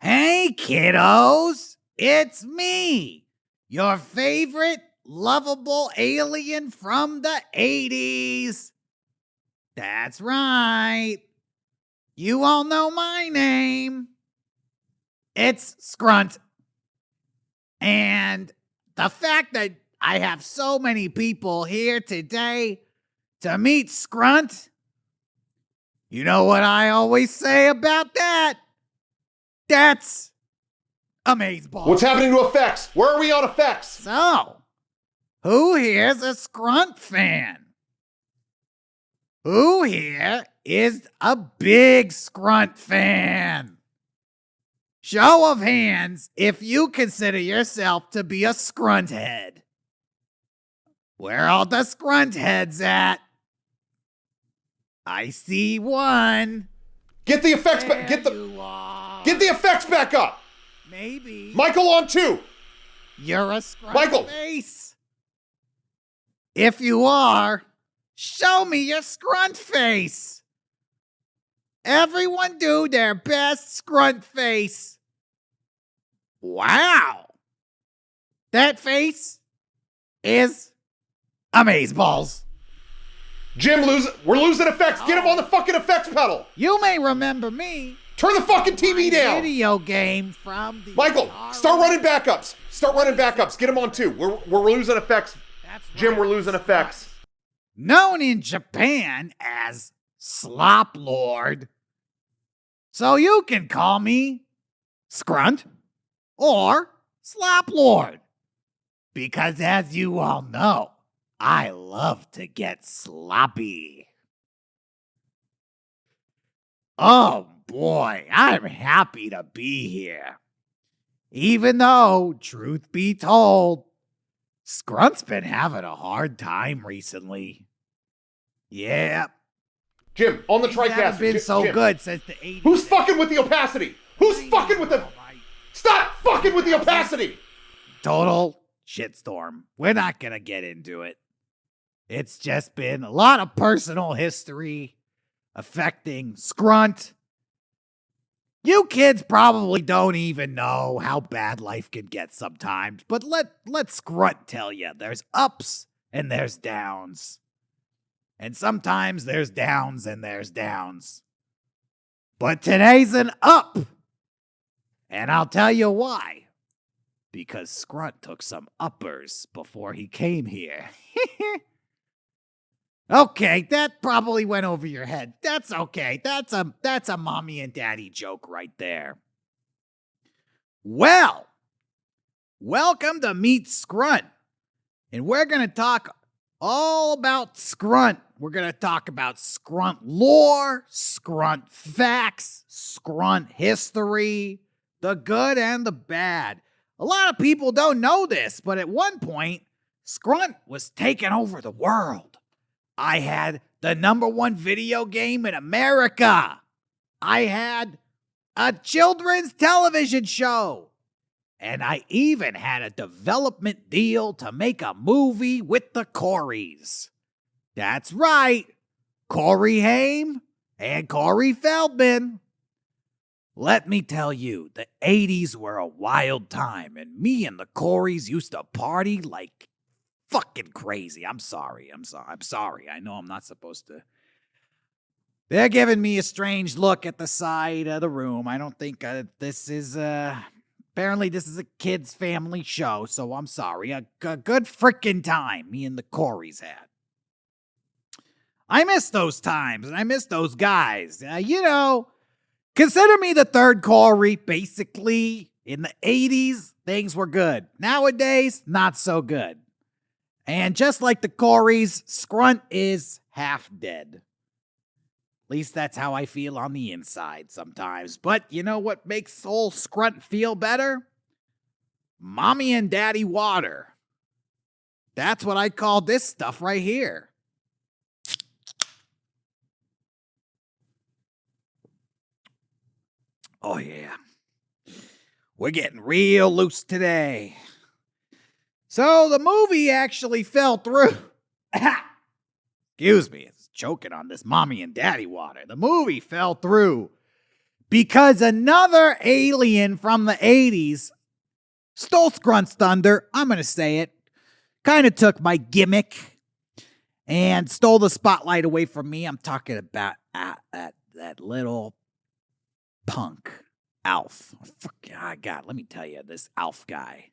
Hey, kiddos, it's me, your favorite lovable alien from the 80s. That's right. You all know my name. It's Scrunt. And the fact that I have so many people here today to meet Scrunt, you know what I always say about that? That's amazeballs. What's happening to effects? Where are we on effects? So, who here's a Scrunt fan? Who here is a big Scrunt fan? Show of hands if you consider yourself to be a Scrunt head. Where are all the Scrunt heads at? I see one. Get the effects back. Get the effects back up. Maybe. Michael on 2. You're a Scrunt Michael. face. If you are, show me your Scrunt face. Everyone do their best Scrunt face. Wow. That face is amazeballs. Jim, we're losing effects. Get him on the fucking effects pedal. You may remember me. Turn the fucking TV down. Video game from the Michael, start running backups. Start running backups. Get him on 2. We're losing effects. That's Jim, right. we're losing effects. Known in Japan as Slop Lord. So you can call me Scrunt or Slop Lord. Because as you all know, I love to get sloppy. Oh boy, I'm happy to be here. Even though, truth be told, Scrunt's been having a hard time recently. Yeah. Jim, on the Things haven't TriCaster. been so Jim. good since the 80s. Who's fucking with the opacity? Who's fucking with the... Stop fucking with the opacity! Total shitstorm. We're not gonna get into it. It's just been a lot of personal history affecting Scrunt. You kids probably don't even know how bad life can get sometimes, but let Scrunt tell you, there's ups and there's downs. And sometimes there's downs and there's downs. But today's an up. And I'll tell you why. Because Scrunt took some uppers before he came here. Okay, that probably went over your head. That's okay. That's a mommy and daddy joke right there. Well, welcome to Meet Scrunt. And we're going to talk all about Scrunt. We're going to talk about Scrunt lore, Scrunt facts, Scrunt history, the good and the bad. A lot of people don't know this, but at one point, Scrunt was taking over the world. I had the #1 video game in America. I had a children's television show. And I even had a development deal to make a movie with the Coreys. That's right, Corey Haim and Corey Feldman. Let me tell you, the 80s were a wild time, and me and the Coreys used to party like fucking crazy. I'm sorry. I know I'm not supposed to. They're giving me a strange look at the side of the room. I don't think this is, apparently this is a kid's family show, so I'm sorry. A good frickin' time me and the Coreys had. I miss those times, and I miss those guys. Consider me the third Corey. Basically, in the 80s, things were good. Nowadays, not so good. And just like the Coreys, Scrunt is half dead. At least that's how I feel on the inside sometimes. But you know what makes old Scrunt feel better? Mommy and Daddy water. That's what I call this stuff right here. Oh yeah. We're getting real loose today. So the movie actually fell through. Excuse me, it's choking on this mommy and daddy water. The movie fell through because another alien from the 80s stole Scrunt's thunder. I'm going to say it. Kind of took my gimmick and stole the spotlight away from me. I'm talking about that little punk, Alf. God, let me tell you, this Alf guy.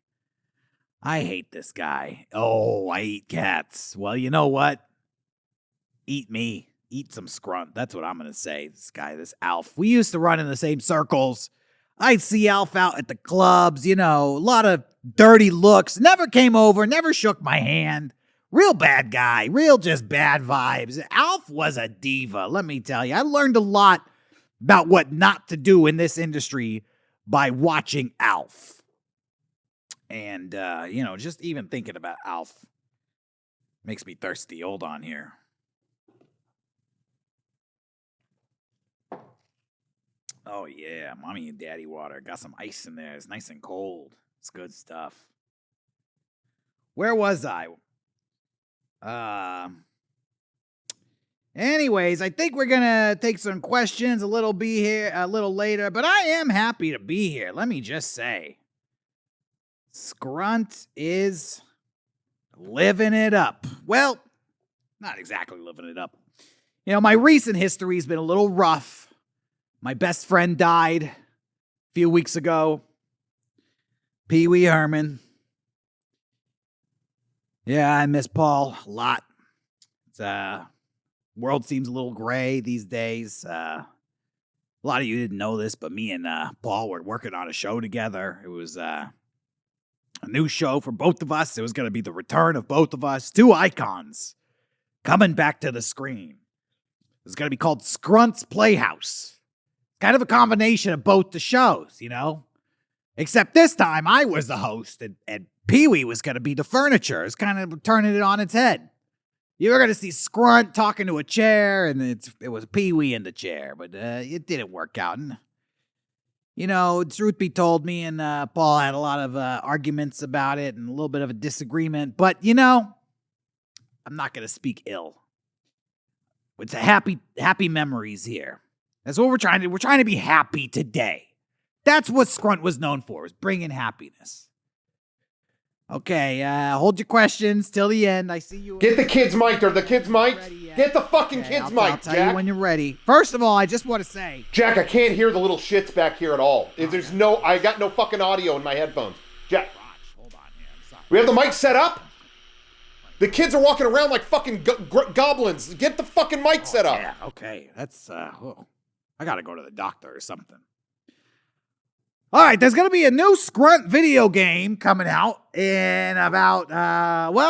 I hate this guy. Oh, I eat cats. Well, you know what? Eat me. Eat some Scrunt. That's what I'm going to say. This guy, this Alf. We used to run in the same circles. I'd see Alf out at the clubs, a lot of dirty looks. Never came over, never shook my hand. Real bad guy. Real just bad vibes. Alf was a diva, let me tell you. I learned a lot about what not to do in this industry by watching Alf. And, just even thinking about Alf makes me thirsty. Hold on here. Oh, yeah, mommy and daddy water. Got some ice in there. It's nice and cold. It's good stuff. Where was I? Anyways, I think we're going to take some questions a little later, but I am happy to be here. Let me just say, Scrunt is living it up. Well, not exactly living it up. My recent history has been a little rough. My best friend died a few weeks ago. Pee Wee Herman. Yeah, I miss Paul a lot. World seems a little gray these days. A lot of you didn't know this, but me and Paul were working on a show together. It was a new show for both of us. It was going to be the return of both of us. Two icons coming back to the screen. It was going to be called Scrunt's Playhouse. Kind of a combination of both the shows, Except this time I was the host and Pee Wee was going to be the furniture. It's kind of turning it on its head. You were going to see Scrunt talking to a chair, and it was Pee Wee in the chair, but it didn't work out. And, truth be told, me and Paul had a lot of arguments about it and a little bit of a disagreement. But, I'm not going to speak ill. It's a happy memories here. That's what we're trying to do. We're trying to be happy today. That's what Scrunt was known for, is bringing happiness. Okay, hold your questions till the end. I see you. Get the kids mic'd. Are the kids mic'd? Get the fucking kids mic'd, I'll tell Jack. you when you're ready. First of all, I just want to say, Jack, I can't hear the little shits back here at all. I got no fucking audio in my headphones. Jack, hold on here. I'm sorry. we have the mic set up? The kids are walking around like fucking goblins. Get the fucking mic set up. Yeah, okay. That's, I gotta go to the doctor or something. All right, there's going to be a new Scrunt video game coming out in about,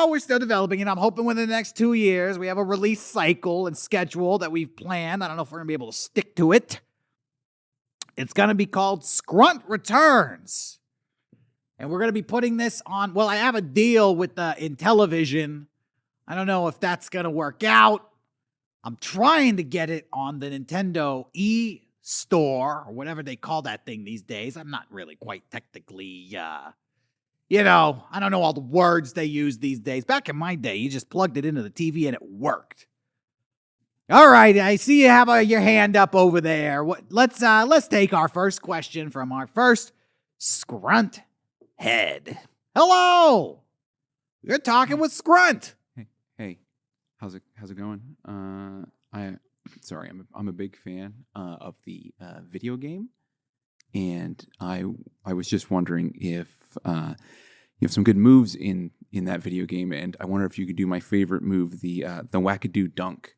we're still developing it. I'm hoping within the next 2 years. We have a release cycle and schedule that we've planned. I don't know if we're going to be able to stick to it. It's going to be called Scrunt Returns. And we're going to be putting this on, I have a deal with Intellivision. I don't know if that's going to work out. I'm trying to get it on the Nintendo store or whatever they call that thing these days. I'm not really quite technically, I don't know all the words they use these days. Back in my day, you just plugged it into the TV and it worked. All right, I see you have your hand up over there. Let's take our first question from our first Scrunt head. Hello, you're talking with Scrunt. Hey, how's it going? I'm a big fan of the video game, and I was just wondering if you have some good moves in that video game, and I wonder if you could do my favorite move, the Wackadoo dunk.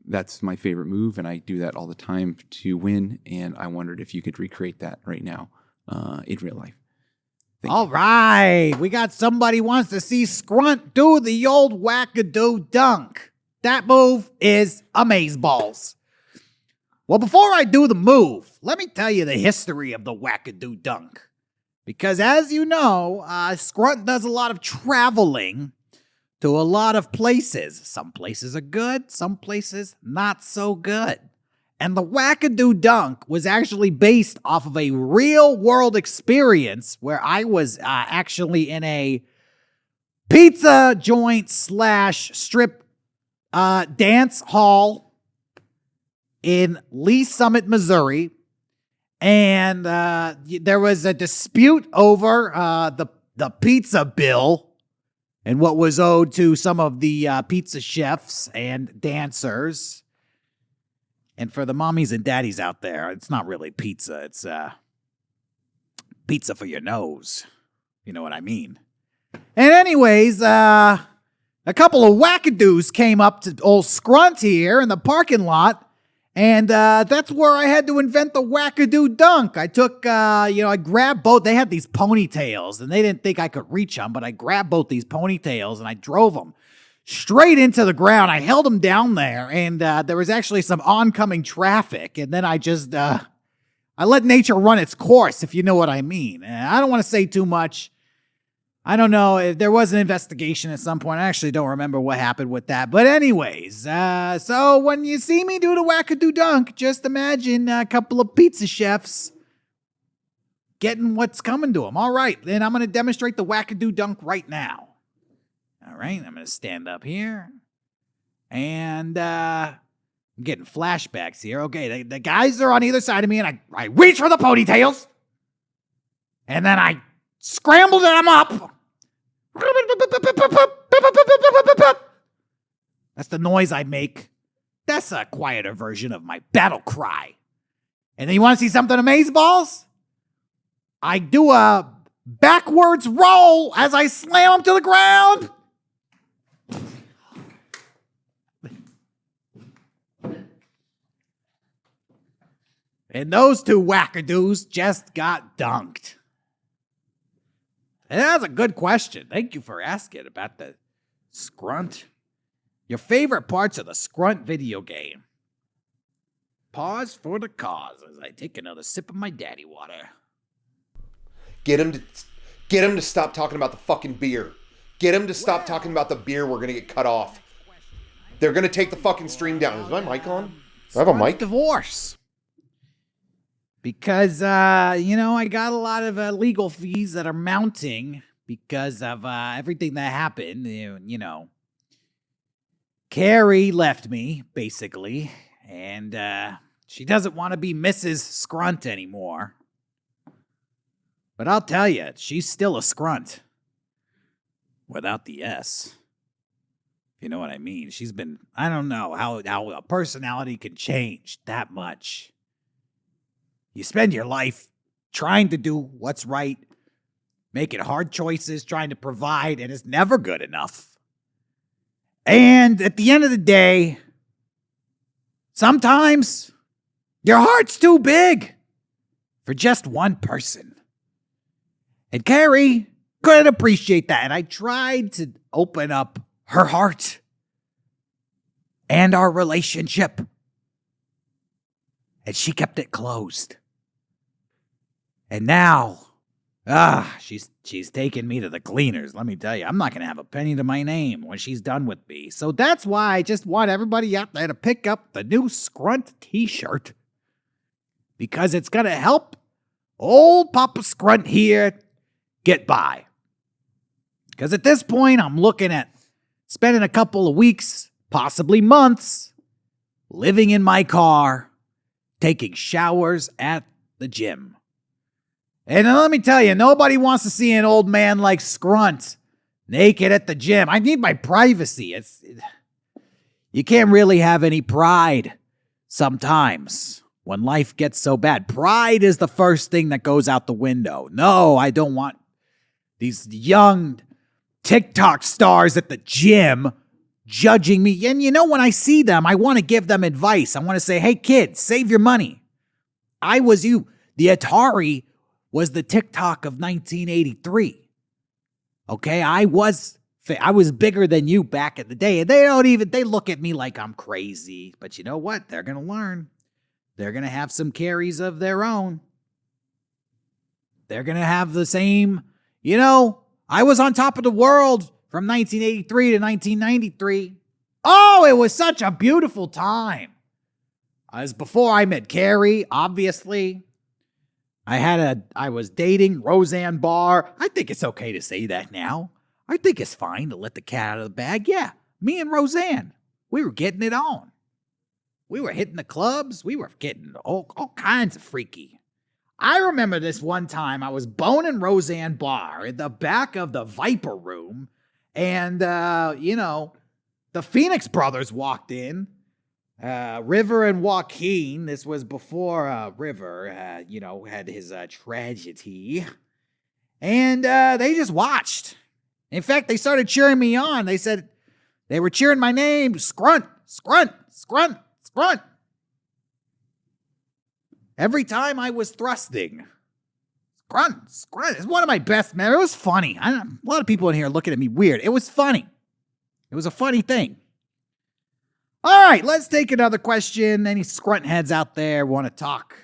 That's my favorite move, and I do that all the time to win. And I wondered if you could recreate that right now in real life. All right, we got somebody wants to see Scrunt do the old Wackadoo dunk. That move is amazeballs. Well, before I do the move, let me tell you the history of the Wackadoo dunk. Because as you know, Scrunt does a lot of traveling to a lot of places. Some places are good, some places not so good. And the Wackadoo dunk was actually based off of a real world experience where I was actually in a pizza joint / strip dance hall in Lee Summit, Missouri. And there was a dispute over the pizza bill and what was owed to some of the pizza chefs and dancers. And for the mommies and daddies out there, it's not really pizza. It's pizza for your nose. You know what I mean? And anyways, a couple of wackadoos came up to old Scrunt here in the parking lot. And that's where I had to invent the Wackadoo dunk. I took, I grabbed both. They had these ponytails, and they didn't think I could reach them, but I grabbed both these ponytails, and I drove them straight into the ground. I held them down there, and there was actually some oncoming traffic, and then I just, I let nature run its course, if you know what I mean. And I don't want to say too much. I don't know if there was an investigation at some point. I actually don't remember what happened with that. But anyways, so when you see me do the Wackadoo dunk, just imagine a couple of pizza chefs getting what's coming to them. All right, then I'm going to demonstrate the Wackadoo dunk right now. All right, I'm going to stand up here. And I'm getting flashbacks here. Okay, the guys are on either side of me, and I reach for the ponytails. And then I scrambled them up. That's the noise I make. That's a quieter version of my battle cry. And then you want to see something amazeballs? I do a backwards roll as I slam them to the ground. And those two wackadoos just got dunked. And that's a good question. Thank you for asking about the Scrunt. Your favorite parts of the Scrunt video game. Pause for the cause as I take another sip of my daddy water. Get him to stop talking about the fucking beer. Get him to stop talking about the beer. We're gonna get cut off. They're gonna take the fucking stream down. Is my mic on? Do I have a mic? Divorce. Because, I got a lot of legal fees that are mounting because of everything that happened. Carrie left me, basically, and she doesn't want to be Mrs. Scrunt anymore. But I'll tell you, she's still a Scrunt. Without the S. You know what I mean? She's been, I don't know how a personality can change that much. You spend your life trying to do what's right, making hard choices, trying to provide, and it's never good enough. And at the end of the day, sometimes your heart's too big for just one person. And Carrie couldn't appreciate that. And I tried to open up her heart and our relationship. And she kept it closed. And now, she's taking me to the cleaners. Let me tell you, I'm not going to have a penny to my name when she's done with me. So that's why I just want everybody out there to pick up the new Scrunt t-shirt. Because it's going to help old Papa Scrunt here get by. Because at this point, I'm looking at spending a couple of weeks, possibly months, living in my car, taking showers at the gym. And let me tell you, nobody wants to see an old man like Scrunt naked at the gym. I need my privacy. You can't really have any pride sometimes when life gets so bad. Pride is the first thing that goes out the window. No, I don't want these young TikTok stars at the gym judging me. And when I see them, I want to give them advice. I want to say, hey, kids, save your money. The Atari was the TikTok of 1983. Okay, I was bigger than you back in the day, and they look at me like I'm crazy. But you know what? They're gonna learn. They're gonna have some carries of their own. They're gonna have the same. I was on top of the world from 1983 to 1993. Oh, it was such a beautiful time. As before I met Carrie, obviously. I was dating Roseanne Barr. I think it's okay to say that now. I think it's fine to let the cat out of the bag. Yeah, me and Roseanne, we were getting it on. We were hitting the clubs. We were getting all kinds of freaky. I remember this one time I was boning Roseanne Barr in the back of the Viper Room, and, the Phoenix brothers walked in. River and Joaquin. This was before River, had his tragedy. And they just watched. In fact, they started cheering me on. They said they were cheering my name, Scrunt, Scrunt, Scrunt, Scrunt. Every time I was thrusting. Scrunt, Scrunt. It's one of my best memories. It was funny. A lot of people in here are looking at me weird. It was funny. It was a funny thing. All right, let's take another question. Any Scrunt heads out there want to talk?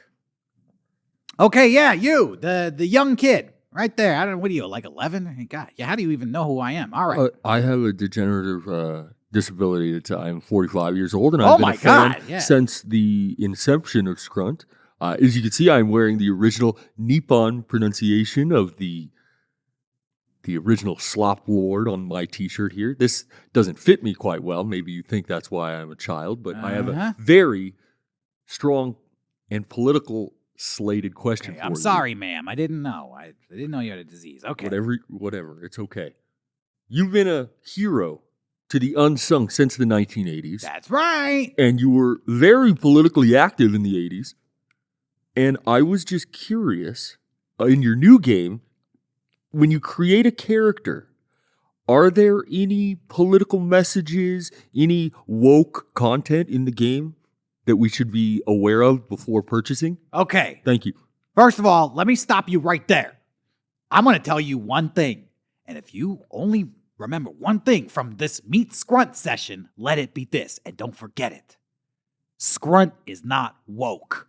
Okay, yeah, you, the young kid. Right there. I don't know. What are you, like 11? God, yeah, how do you even know who I am? All right. I have a degenerative disability. I'm 45 years old, and Oh I've been my a fan God, yeah. since the inception of Scrunt. As you can see, I'm wearing the original Nippon pronunciation of the original Slop Lord on my T-shirt here. This doesn't fit me quite well. Maybe you think that's why I'm a child, but I have a very strong and political slated question for you. I'm sorry, ma'am. I didn't know. I didn't know you had a disease. Okay. Whatever. It's okay. You've been a hero to the unsung since the 1980s. That's right. And you were very politically active in the 80s. And I was just curious, in your new game, when you create a character, are there any political messages, any woke content in the game that we should be aware of before purchasing? Okay. Thank you. First of all, let me stop you right there. I'm going to tell you one thing. And if you only remember one thing from this Meet Scrunt session, let it be this. And don't forget it. Scrunt is not woke.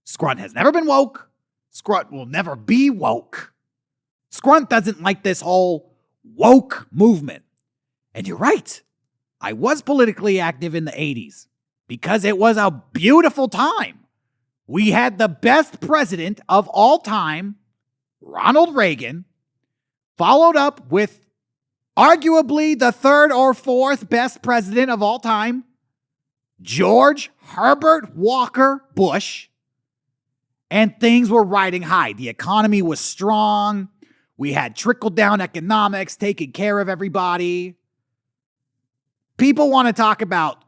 Scrunt has never been woke. Scrunt will never be woke. Scrunt doesn't like this whole woke movement. And you're right. I was politically active in the 80s because it was a beautiful time. We had the best president of all time, Ronald Reagan, followed up with arguably the third or fourth best president of all time, George Herbert Walker Bush, and things were riding high. The economy was strong. We had trickle-down economics taking care of everybody. People want to talk about,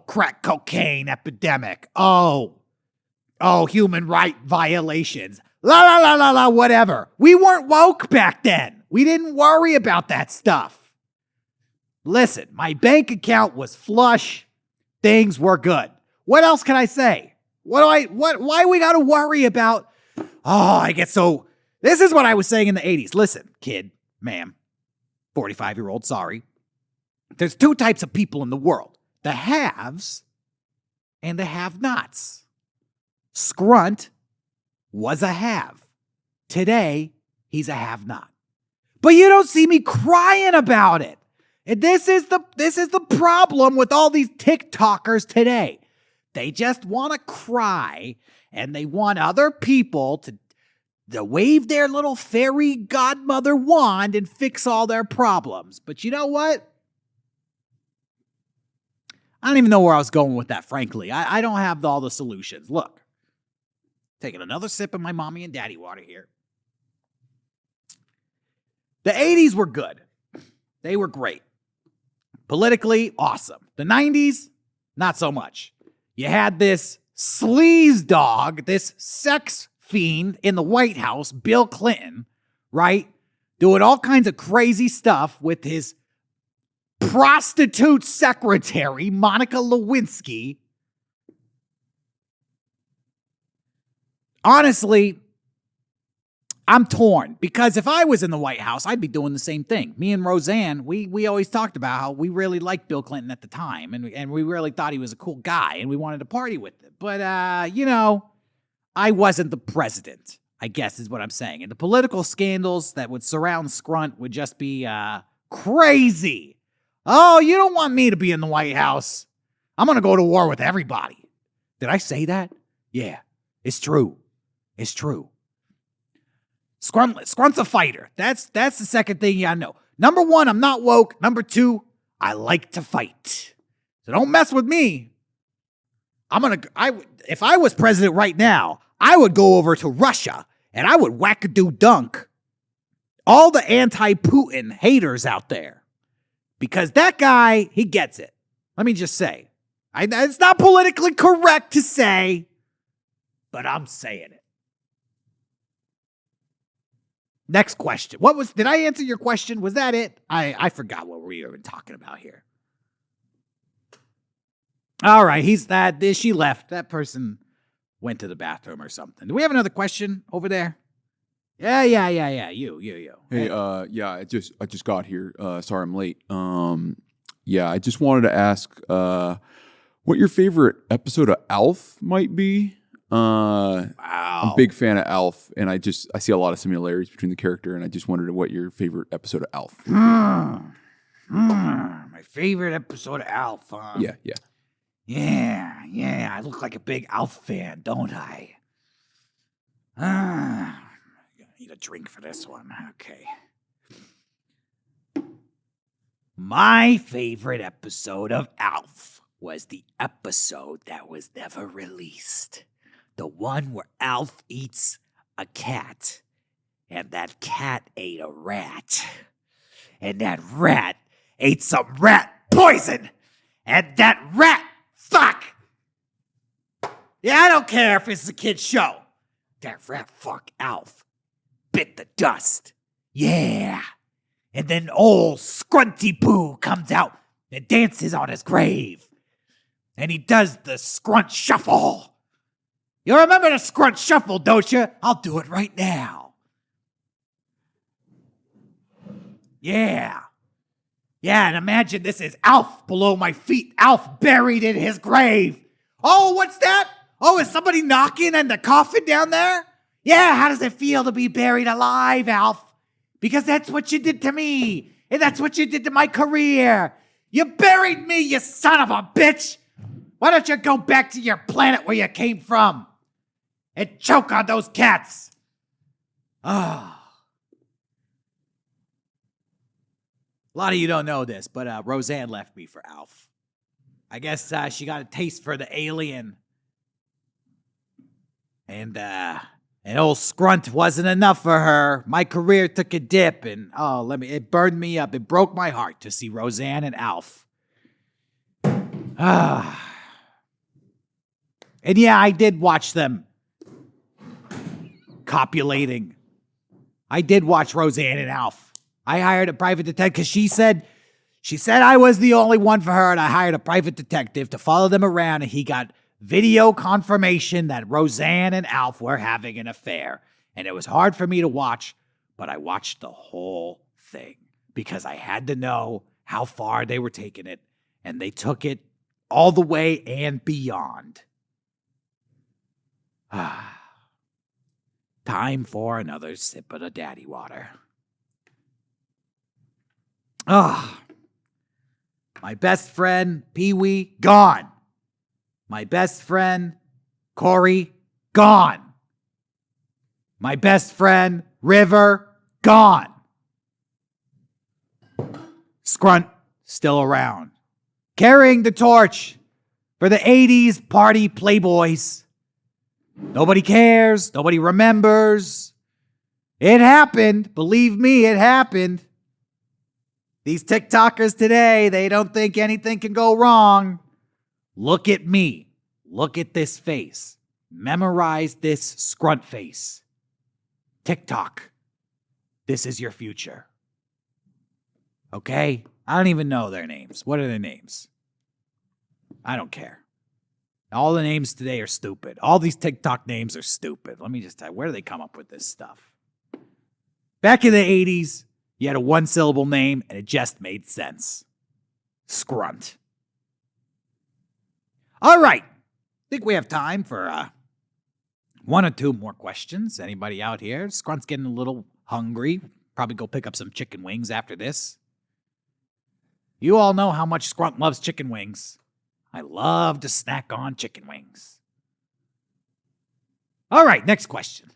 crack cocaine epidemic. Human right violations. Whatever. We weren't woke back then. We didn't worry about that stuff. Listen, my bank account was flush. Things were good. What else can I say? Why we got to worry about, this is what I was saying in the 80s. Listen, kid, ma'am, 45-year-old, sorry. There's two types of people in the world, the haves and the have-nots. Scrunt was a have. Today, he's a have-not. But you don't see me crying about it. And this is the problem with all these TikTokers today. They just want to cry, and they want other people to wave their little fairy godmother wand and fix all their problems. But you know what? I don't even know where I was going with that, frankly. I don't have all the solutions. Look, taking another sip of my mommy and daddy water here. The 80s were good. They were great. Politically, awesome. The 90s, not so much. You had this sleaze dog, this sex fiend in the White House, Bill Clinton, right? Doing all kinds of crazy stuff with his prostitute secretary, Monica Lewinsky. Honestly, I'm torn because if I was in the White House, I'd be doing the same thing. Me and Roseanne, we always talked about how we really liked Bill Clinton at the time, and we really thought he was a cool guy, and we wanted to party with him. But, I wasn't the president, I guess is what I'm saying. And the political scandals that would surround Scrunt would just be crazy. Oh, you don't want me to be in the White House. I'm going to go to war with everybody. Did I say that? Yeah, it's true. It's true. Scrunt's a fighter. That's the second thing you gotta know. Number one, I'm not woke. Number two, I like to fight. So don't mess with me. if I was president right now, I would go over to Russia and I would wackadoo dunk all the anti-Putin haters out there. Because that guy, he gets it. Let me just say. It's not politically correct to say, but I'm saying it. Next question. Did I answer your question? Was that it? I forgot what we were talking about here. All right, she left. That person went to the bathroom or something. Do we have another question over there? Yeah. You. Hey, yeah, I just got here. Sorry I'm late. Yeah, I just wanted to ask what your favorite episode of Alf might be. Wow. I'm a big fan of Alf, and I see a lot of similarities between the character, and I just wondered what your favorite episode of Alf. My favorite episode of Alf. Yeah. Yeah. I look like a big Alf fan, don't I? I need a drink for this one. Okay. My favorite episode of Alf was the episode that was never released. The one where Alf eats a cat, and that cat ate a rat. And that rat ate some rat poison, and that rat, fuck! Yeah, I don't care if it's a kid's show. That rat fuck Alf bit the dust. Yeah. And then old Scrunty Poo comes out and dances on his grave. And he does the Scrunt Shuffle. You remember the Scrunt Shuffle, don't you? I'll do it right now. Yeah. Yeah, and imagine this is Alf below my feet. Alf buried in his grave. Oh, what's that? Oh, is somebody knocking on the coffin down there? Yeah, how does it feel to be buried alive, Alf? Because that's what you did to me. And that's what you did to my career. You buried me, you son of a bitch. Why don't you go back to your planet where you came from and choke on those cats? Oh. A lot of you don't know this, but Roseanne left me for Alf. I guess she got a taste for the alien. And old Scrunt wasn't enough for her. My career took a dip, and it burned me up. It broke my heart to see Roseanne and Alf. And yeah, I did watch them copulating. I did watch Roseanne and Alf. I hired a private detective because she said I was the only one for her, and I hired a private detective to follow them around, and he got video confirmation that Roseanne and Alf were having an affair. And it was hard for me to watch, but I watched the whole thing because I had to know how far they were taking it, and they took it all the way and beyond. Time for another sip of the daddy water. My best friend, Pee-wee, gone. My best friend, Corey, gone. My best friend, River, gone. Scrunt, still around. Carrying the torch for the 80s party playboys. Nobody cares. Nobody remembers. It happened. Believe me, it happened. These TikTokers today, they don't think anything can go wrong. Look at me. Look at this face. Memorize this Scrunt face. TikTok. This is your future. Okay? I don't even know their names. What are their names? I don't care. All the names today are stupid. All these TikTok names are stupid. Let me just tell you, where do they come up with this stuff? Back in the 80s, you had a one-syllable name, and it just made sense. Scrunt. All right. I think we have time for one or two more questions. Anybody out here? Scrunt's getting a little hungry. Probably go pick up some chicken wings after this. You all know how much Scrunt loves chicken wings. I love to snack on chicken wings. All right, next question.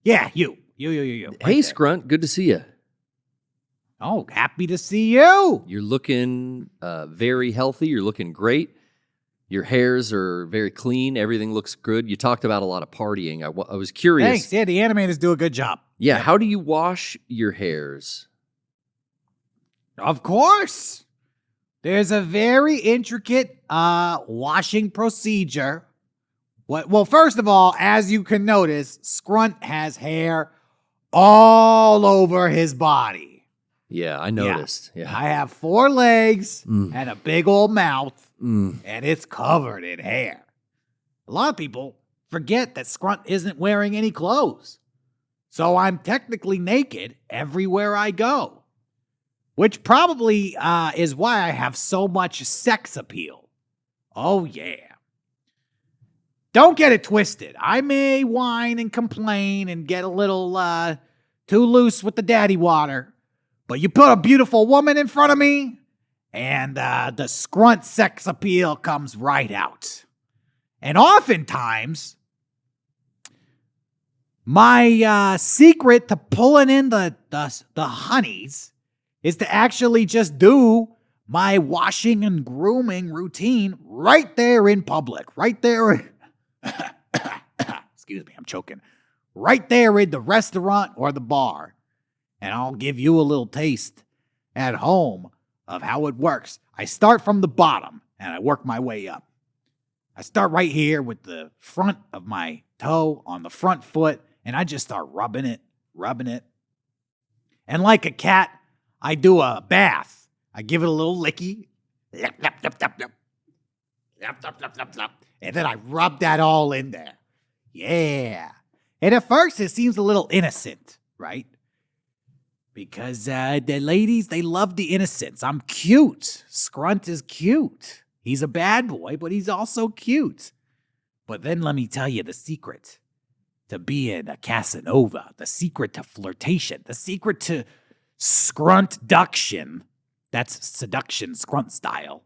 Yeah, you. Right Hey, there. Scrunt, good to see you. Oh, happy to see you. You're looking very healthy. You're looking great. Your hairs are very clean. Everything looks good. You talked about a lot of partying. I was curious. Thanks. Yeah, the animators do a good job. Yeah, how do you wash your hairs? Of course. There's a very intricate washing procedure. Well, first of all, as you can notice, Scrunt has hair all over his body. Yeah, I noticed. Yeah. I have 4 legs Mm. and a big old mouth, Mm. and it's covered in hair. A lot of people forget that Scrunt isn't wearing any clothes. So I'm technically naked everywhere I go, which probably is why I have so much sex appeal. Oh, yeah. Don't get it twisted. I may whine and complain and get a little too loose with the daddy water, but you put a beautiful woman in front of me, and the Scrunt sex appeal comes right out. And oftentimes, my secret to pulling in the honeys is to actually just do my washing and grooming routine right there in public. Right there. Excuse me, I'm choking. Right there in the restaurant or the bar. And I'll give you a little taste at home of how it works. I start from the bottom and I work my way up. I start right here with the front of my toe on the front foot, and I just start rubbing it. And like a cat, I do a bath. I give it a little licky. And then I rub that all in there. Yeah. And at first, it seems a little innocent, right? Because the ladies, they love the innocence. I'm cute. Scrunt is cute. He's a bad boy, but he's also cute. But then let me tell you the secret to being a Casanova, the secret to flirtation, the secret to Scruntduction, that's seduction, Scrunt style,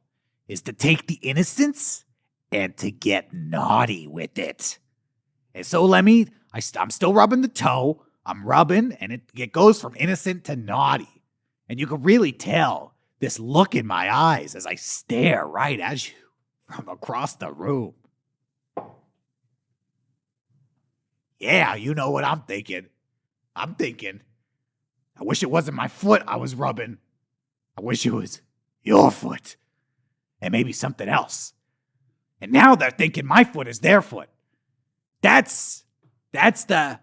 is to take the innocence and to get naughty with it. And so I'm still rubbing the toe. I'm rubbing, and it goes from innocent to naughty. And you can really tell this look in my eyes as I stare right at you from across the room. Yeah, you know what I'm thinking. I wish it wasn't my foot I was rubbing. I wish it was your foot. And maybe something else. And now they're thinking my foot is their foot. That's the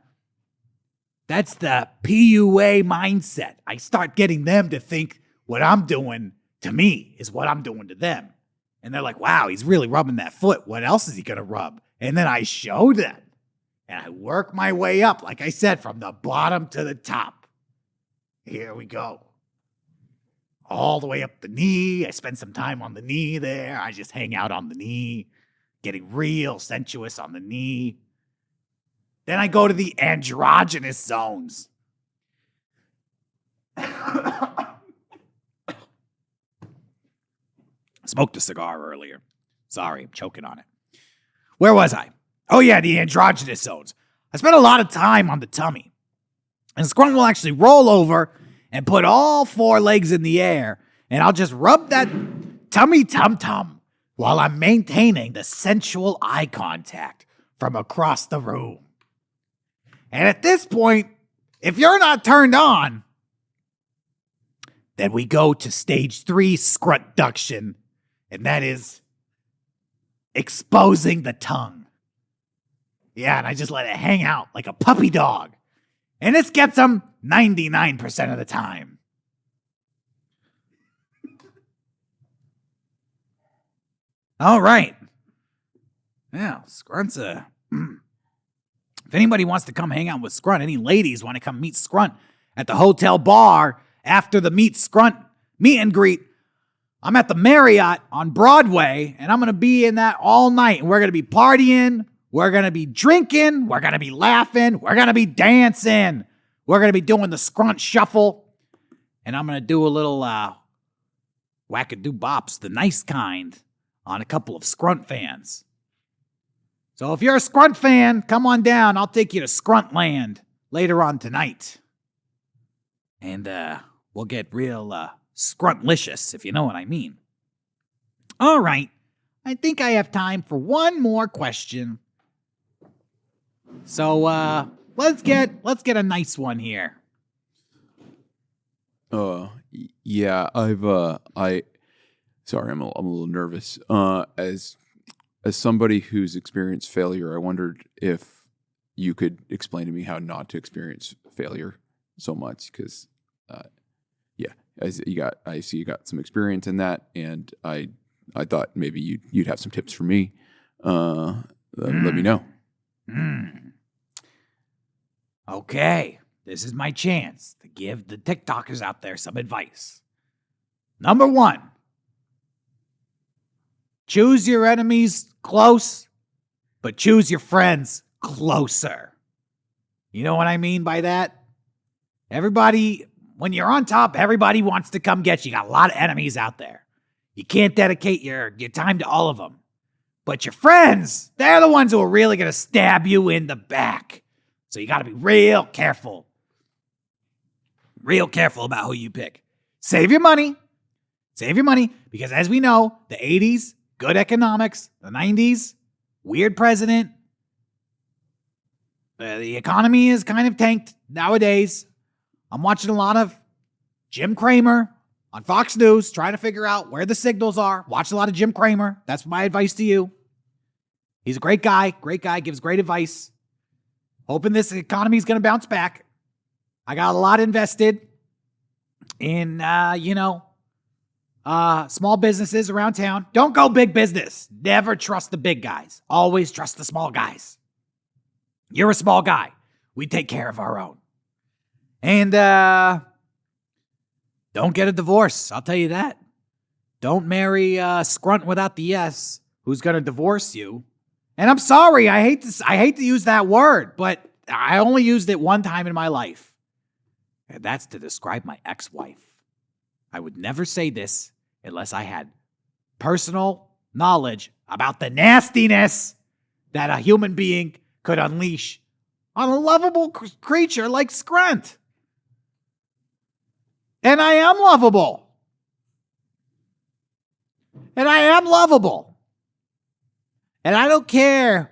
PUA mindset. I start getting them to think what I'm doing to me is what I'm doing to them. And they're like, wow, he's really rubbing that foot. What else is he going to rub? And then I show them. And I work my way up, like I said, from the bottom to the top. Here we go. All the way up the knee. I spend some time on the knee there. I just hang out on the knee, getting real sensuous on the knee. Then I go to the androgynous zones. Smoked a cigar earlier. Sorry, I'm choking on it. Where was I? Oh yeah, the androgynous zones. I spent a lot of time on the tummy. And Scrunt will actually roll over and put all 4 legs in the air, and I'll just rub that tummy tum-tum while I'm maintaining the sensual eye contact from across the room. And at this point, if you're not turned on, then we go to stage 3 Scruntduction, and that is exposing the tongue. Yeah, and I just let it hang out like a puppy dog. And this gets them 99% of the time. All right. Yeah, Scrunt's a... If anybody wants to come hang out with Scrunt, any ladies want to come meet Scrunt at the hotel bar after the Meet Scrunt meet and greet, I'm at the Marriott on Broadway, and I'm going to be in that all night. And we're going to be partying. We're going to be drinking. We're going to be laughing. We're going to be dancing. We're going to be doing the Scrunt shuffle. And I'm going to do a little Wackadoo bops, the nice kind, on a couple of Scrunt fans. So if you're a Scrunt fan, come on down. I'll take you to Scruntland later on tonight. And we'll get real Scruntlicious, if you know what I mean. All right. I think I have time for one more question. So let's get a nice one here. Yeah, sorry, I'm a little nervous. As somebody who's experienced failure, I wondered if you could explain to me how not to experience failure so much, because yeah, I see you got some experience in that, and I thought maybe you'd have some tips for me. Let me know. Okay, this is my chance to give the TikTokers out there some advice. Number 1, choose your enemies close, but choose your friends closer. You know what I mean by that? Everybody, when you're on top, everybody wants to come get you. You got a lot of enemies out there. You can't dedicate your time to all of them. But your friends, they're the ones who are really going to stab you in the back. So you got to be real careful. Real careful about who you pick. Save your money. Save your money, because as we know, the 80s, good economics. The 90s, weird president. The economy is kind of tanked nowadays. I'm watching a lot of Jim Cramer on Fox News, trying to figure out where the signals are. Watch a lot of Jim Cramer. That's my advice to you. He's a great guy, gives great advice. Hoping this economy is going to bounce back. I got a lot invested in, small businesses around town. Don't go big business. Never trust the big guys. Always trust the small guys. You're a small guy. We take care of our own. And don't get a divorce. I'll tell you that. Don't marry Scrunt without the S, who's going to divorce you. And I'm sorry, I hate to use that word, but I only used it one time in my life. And that's to describe my ex-wife. I would never say this unless I had personal knowledge about the nastiness that a human being could unleash on a lovable creature like Scrunt. And I am lovable. And I am lovable. And I don't care.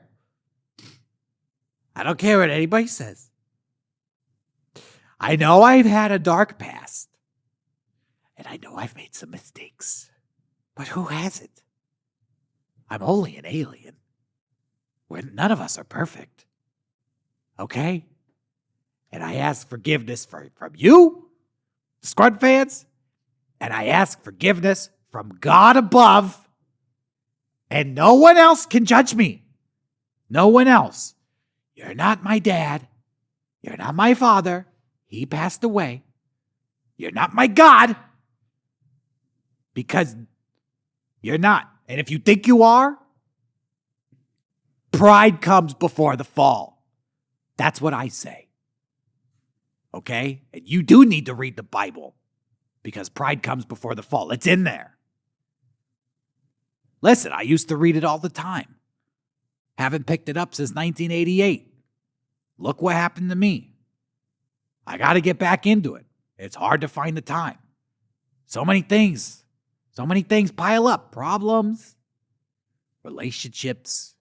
I don't care what anybody says. I know I've had a dark past. And I know I've made some mistakes. But who hasn't? I'm only an alien. When none of us are perfect. Okay? And I ask forgiveness from you, Scrunt fans. And I ask forgiveness from God above. And no one else can judge me. No one else. You're not my dad. You're not my father. He passed away. You're not my God. Because you're not. And if you think you are, pride comes before the fall. That's what I say. Okay? And you do need to read the Bible. Because pride comes before the fall. It's in there. Listen, I used to read it all the time. Haven't picked it up since 1988. Look what happened to me. I got to get back into it. It's hard to find the time. So many things pile up. Problems, relationships,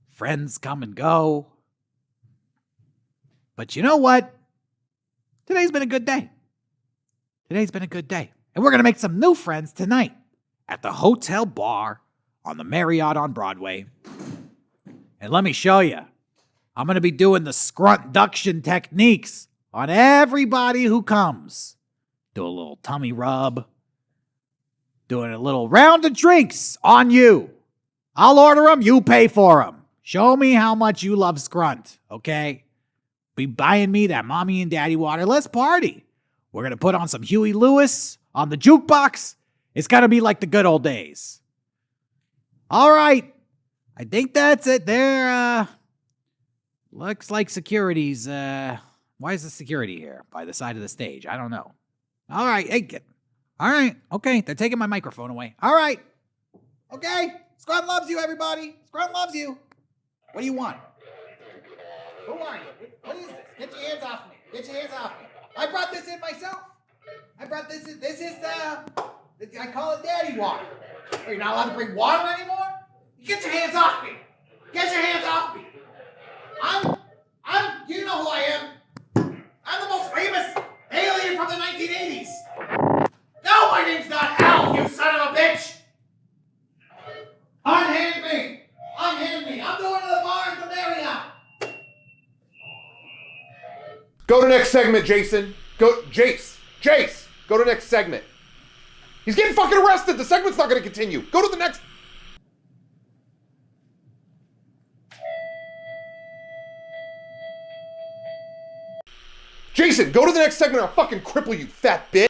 friends come and go. But you know what? Today's been a good day. Today's been a good day. And we're going to make some new friends tonight at the Hotel Bar on the Marriott on Broadway. And let me show you. I'm going to be doing the Scrunt-duction techniques on everybody who comes. Do a little tummy rub. Doing a little round of drinks on you. I'll order them. You pay for them. Show me how much you love Scrunt, okay? Be buying me that mommy and daddy water. Let's party. We're going to put on some Huey Lewis on the jukebox. It's going to be like the good old days. All right. I think that's it there. Looks like security's, why is the security here by the side of the stage? I don't know. All right. Hey, all right. Okay. They're taking my microphone away. All right. Okay. Scrunt loves you, everybody. Scrunt loves you. What do you want? Who are you? What is this? Get your hands off me. Get your hands off me. I brought this in myself. I brought this in. This is I call it daddy water. Are you not allowed to bring water anymore? Get your hands off me! Get your hands off me! You know who I am. I'm the most famous alien from the 1980s. No, my name's not Alf, you son of a bitch! Unhand me! Unhand me! I'm going to the bar at the Marriott! Go to next segment, Jason. Jace, go to next segment. He's getting fucking arrested. The segment's not going to continue. Go to the next. Jason, go to the next segment or I'll fucking cripple you, fat bitch.